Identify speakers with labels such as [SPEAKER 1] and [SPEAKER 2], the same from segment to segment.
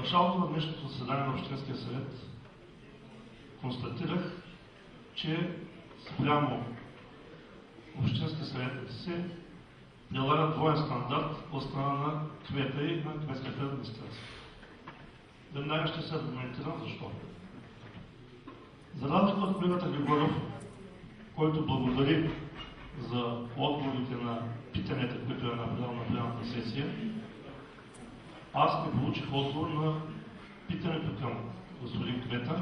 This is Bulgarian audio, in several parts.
[SPEAKER 1] началото на днешното заседание на Общинския съвет констатирах, че спрямо Общински съветници се прилага двоен стандарт от страна на кмета и на кметската администрация. Веднага ще се аргументирам защо. За разлика от колегата Григоров, който благодари за отговорите на питанията, които е направил на пленарната сесия, аз не получих отговор на питането към господин кмета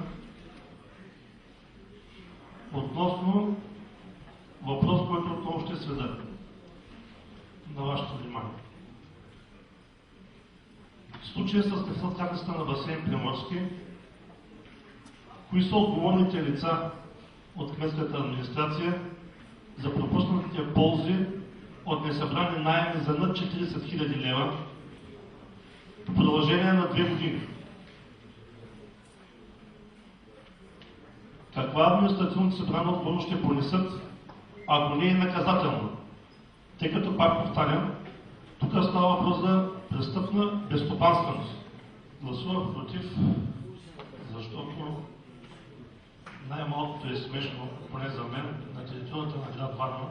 [SPEAKER 1] относно въпрос, който отново ще сведа на вашето внимание. В случая с експлоатацията на басейн Приморски, кои са отговорните лица от кметската администрация за пропуснатите ползи от несъбрани наеми за над 40 000 лева в продължение на 2 години? Каква административно събрана отговорност ще понесат, ако не е наказателна? Тъй като, пак повтарям, тук става въпрос за престъпна безстопанственост. Гласувах против, защото най-малкото е смешно, поне за мен, на територията на град Варна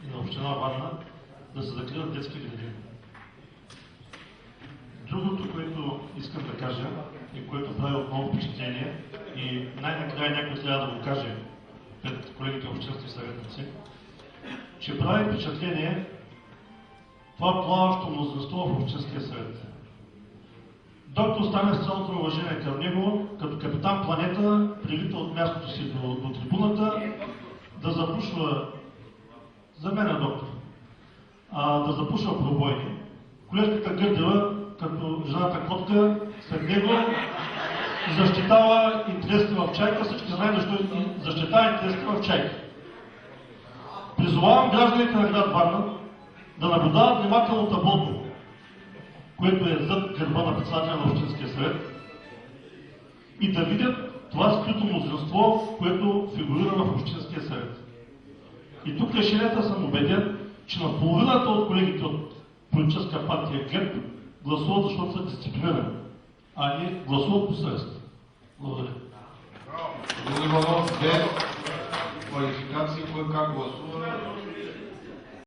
[SPEAKER 1] и на община Варна да се закриват детски градини. Другото, което искам да кажа и което прави отново впечатление, и най-накрая някой трябва да го каже пред колегите общински съветници, че прави впечатление това плаващо мнозинство в Общинския съвет. Доктор Стане, с цялото уважение към него, като капитан Планета, прилита от мястото си до трибуната да запушва, за мен е доктор, да запушва пробойни. Колежката Гърдева, като жената Котка, след него защитава интересите в Чайка. Всички знаят защо защитава интересите в Чайка. Призовавам гражданите на град Варна да наблюдават внимателно таблото, което е зад гърба на председателя на Общинския съвет, и да видят това скрито мнозинство, което фигурира в Общинския съвет. И тук решенията съм убеден, че на половината от колегите от политическа партия ГЕРБ гласуват, защото са дисциплинирани, а не гласуват по съвест. Благодаря.
[SPEAKER 2] Благодаря. Квалификации, кой как гласува.